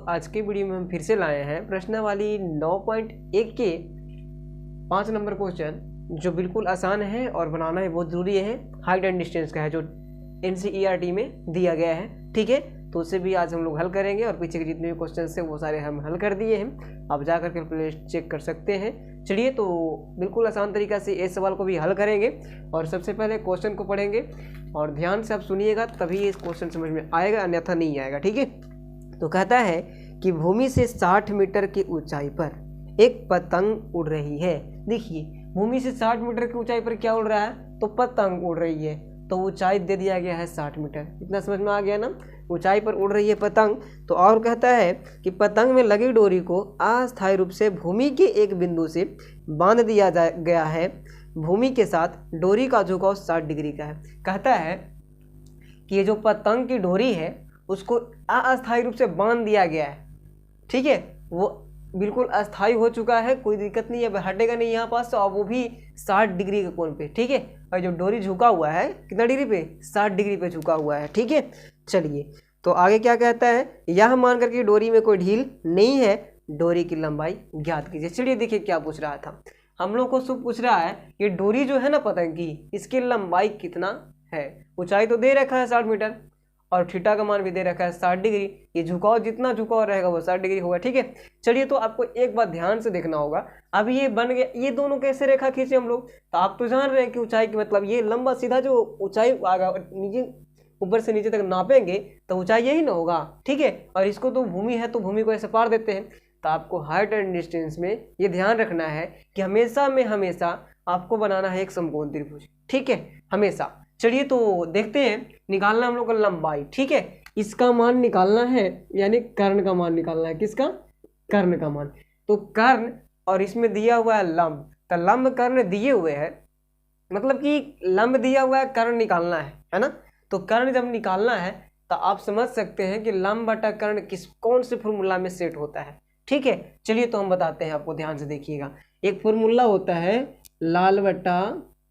आज के वीडियो में हम फिर से लाए हैं प्रश्नावली 9.1 के 5 नंबर क्वेश्चन, जो बिल्कुल आसान है और बनाना है बहुत ज़रूरी है। हाइट एंड डिस्टेंस का है जो NCERT में दिया गया है, ठीक है। तो उसे भी आज हम लोग हल करेंगे और पीछे के जितने भी क्वेश्चन है वो सारे हम हल कर दिए हैं। आप जाकर के प्ले चेक कर सकते हैं। चलिए, तो बिल्कुल आसान तरीका से इस सवाल को भी हल करेंगे और सबसे पहले क्वेश्चन को पढ़ेंगे और ध्यान से आप सुनिएगा, तभी इस क्वेश्चन समझ में आएगा, अन्यथा नहीं आएगा, ठीक है। तो कहता है कि भूमि से 60 मीटर की ऊंचाई पर एक पतंग उड़ रही है। देखिए, भूमि से 60 मीटर की ऊंचाई पर क्या उड़ रहा है, तो पतंग उड़ रही है। तो ऊंचाई दे दिया गया है 60 मीटर। इतना समझ में आ गया ना, ऊंचाई पर उड़ रही है पतंग। तो और कहता है कि पतंग में लगी डोरी को अस्थायी रूप से भूमि के एक बिंदु से बांध दिया गया है। भूमि के साथ डोरी का झुकाव 60 डिग्री का है। कहता है कि ये जो पतंग की डोरी है उसको अस्थायी रूप से बांध दिया गया है, ठीक है। वो बिल्कुल अस्थायी हो चुका है, कोई दिक्कत नहीं है, हटेगा नहीं यहाँ पास। और वो भी 60 डिग्री के कोण पे, ठीक है। और जो डोरी झुका हुआ है कितना डिग्री पे, 60 डिग्री पे झुका हुआ है, ठीक है। चलिए, तो आगे क्या कहता है, यह मान करके डोरी में कोई ढील नहीं है, डोरी की लंबाई ज्ञात कीजिए। चलिए देखिए क्या पूछ रहा था, हम लोग को सब पूछ रहा है ये डोरी जो है ना पतंग की, इसकी लंबाई कितना है। ऊंचाई तो दे रखा है 60 मीटर और थीटा का मान भी दे रखा है 60 डिग्री। ये झुकाव जितना झुकाव रहेगा वो 60 डिग्री होगा, ठीक है। चलिए, तो आपको एक बात ध्यान से देखना होगा। अब ये बन गया, ये दोनों कैसे रेखा खींचे हम लोग, तो आप तो जान रहे हैं कि ऊंचाई की मतलब ये लंबा सीधा जो ऊंचाई आगा नीचे ऊपर से नीचे तक नापेंगे तो ऊंचाई यही ना होगा, ठीक है। और इसको तो भूमि है तो भूमि को ऐसे पार देते हैं। तो आपको हाइट एंड डिस्टेंस में ये ध्यान रखना है कि हमेशा आपको बनाना है एक समकोण त्रिभुज, ठीक है, हमेशा। चलिए, तो देखते हैं, निकालना हम लोग का लंबाई, ठीक है। इसका मान निकालना है, यानी कर्ण का मान निकालना है। किसका, कर्ण का मान। तो कर्ण और इसमें दिया हुआ है लंब, तो लंब कर्ण दिए हुए हैं, मतलब कि लंब दिया हुआ है, कर्ण निकालना है ना। तो कर्ण जब निकालना है तो आप समझ सकते हैं कि लंब बटा कर्ण कौन से फॉर्मूला में सेट होता है, ठीक है। चलिए, तो हम बताते हैं आपको, ध्यान से देखिएगा। एक फॉर्मूला होता है लाल बटा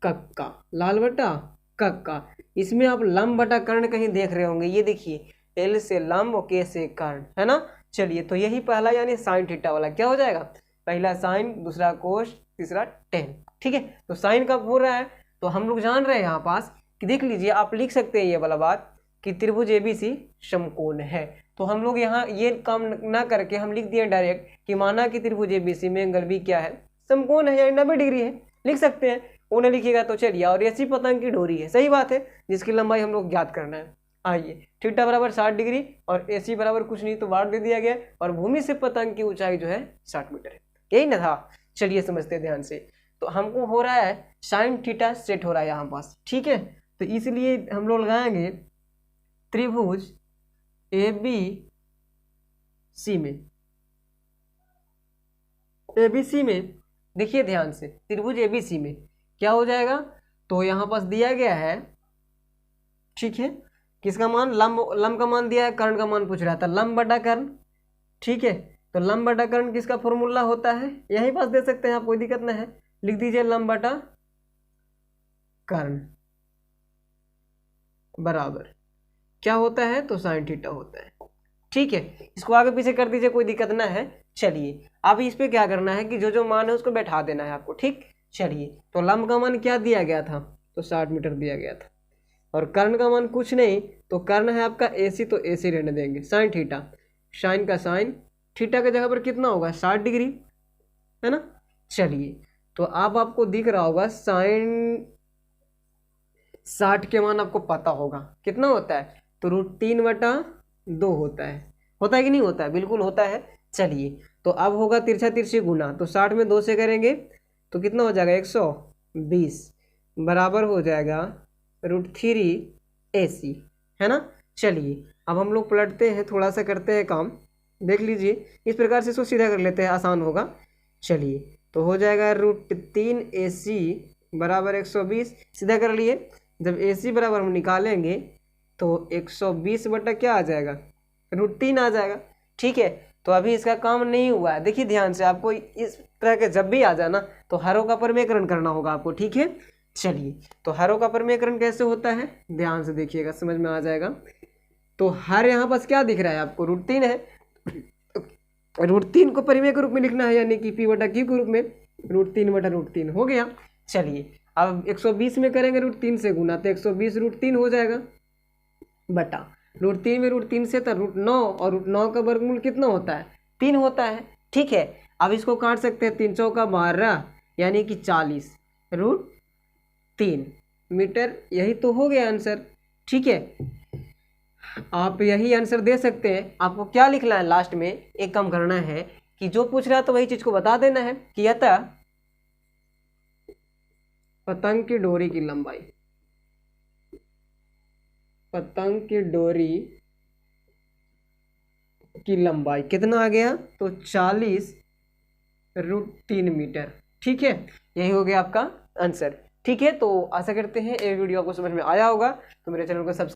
कक्का, लाल बटा कक्का। इसमें आप लंब बटा कर्ण कहीं देख रहे होंगे, ये देखिए, L से लंब और K से कर्ण, है ना। चलिए, तो यही पहला यानी साइन थीटा वाला क्या हो जाएगा, पहला साइन, दूसरा कोस, तीसरा टेन, ठीक है। तो साइन कब हो रहा है, तो हम लोग जान रहे हैं यहाँ पास कि देख लीजिए, आप लिख सकते हैं ये वाला बात कि त्रिभुज ABC समकोण है। तो हम लोग यहाँ ये काम ना करके हम लिख दिए डायरेक्ट कि माना कि त्रिभुज ABC में एंगल भी क्या है, समकोण है, यानी 90 डिग्री है, लिख सकते हैं। उन्हें लिखिएगा तो चलिए, और ऐसी पतंग की डोरी है, सही बात है, जिसकी लंबाई हम लोग ज्ञात करना है। आइए, थीटा बराबर 60 डिग्री और AC बराबर कुछ नहीं तो वाट दे दिया गया, और भूमि से पतंग की ऊंचाई जो है 60 मीटर है, यही ना था। चलिए समझते ध्यान से। तो हमको हो रहा है साइन थीटा सेट हो रहा है यहाँ पास, ठीक है। तो इसलिए हम लोग लगाएंगे त्रिभुज ABC में, देखिए ध्यान से, त्रिभुज ABC में क्या हो जाएगा, तो यहाँ पास दिया गया है, ठीक है, किसका मान, लंब का मान दिया है, कर्ण का मान पूछ रहा था, लंब बटा कर्ण, ठीक है। तो लंब बटा कर्ण किसका फॉर्मूला होता है, यहीं पास दे सकते हैं आप, कोई दिक्कत ना है, लिख दीजिए लंब बटा कर्ण बराबर क्या होता है, तो साइन थीटा होता है, ठीक है। इसको आगे पीछे कर दीजिए, कोई दिक्कत ना है। चलिए, अब इस पे क्या करना है कि जो जो मान है उसको बैठा देना है आपको, ठीक। चलिए, तो लंब का मान क्या दिया गया था, तो 60 मीटर दिया गया था, और कर्ण का मान कुछ नहीं, तो कर्ण है आपका AC, तो AC रहने देंगे, साइन थीटा, साइन का साइन, थीटा के जगह पर कितना होगा, 60 डिग्री, है ना। चलिए, तो अब आपको दिख रहा होगा साइन 60 के मान आपको पता होगा कितना होता है, तो √3/2 होता है कि नहीं होता है, बिल्कुल होता है। चलिए, तो अब होगा तिरछा तिरछी गुना, तो 60 में 2 से करेंगे तो कितना हो जाएगा, 120 बराबर हो जाएगा √3AC, है ना। चलिए, अब हम लोग पलटते हैं, थोड़ा सा करते हैं काम, देख लीजिए, इस प्रकार से इसको सीधा कर लेते हैं, आसान होगा। चलिए, तो हो जाएगा √3AC बराबर 120, सीधा कर लिए। जब AC बराबर हम निकालेंगे तो 120 बटा क्या आ जाएगा, √3 आ जाएगा, ठीक है। तो अभी इसका काम नहीं हुआ है, देखिए ध्यान से, आपको इस तरह के जब भी आ जाना तो हरों का परिमेयकरण करना होगा आपको, ठीक है। चलिए, तो हरों का परिमेयकरण कैसे होता है, ध्यान से देखिएगा, समझ में आ जाएगा। तो हर यहाँ पास क्या दिख रहा है आपको, √3 है, √3 को परिमेय के रूप में लिखना है, यानी कि P/Q के रूप में, √3/√3 हो गया। चलिए अब 120 में करेंगे √3 से गुना, तो 120 √3 हो जाएगा, बटा √3 में √3 से तो √9, और √9 का वर्गमूल कितना होता है? 3 होता है। ठीक है, अब इसको काट सकते हैं, 3 चौका 12 यानी कि 40 √3 मीटर। यही तो हो गया आंसर। ठीक है, आप यही आंसर दे सकते हैं। आपको क्या लिखना है लास्ट में, एक काम करना है कि जो पूछ रहा है तो वही चीज को बता देना है कि अतः पतंग की डोरी की लंबाई, पतंग की डोरी की लंबाई कितना आ गया? तो 40 √3 मीटर। ठीक है, यही हो गया आपका आंसर। ठीक है, तो आशा करते हैं ये वीडियो आपको समझ में आया होगा। तो मेरे चैनल को सब्सक्राइब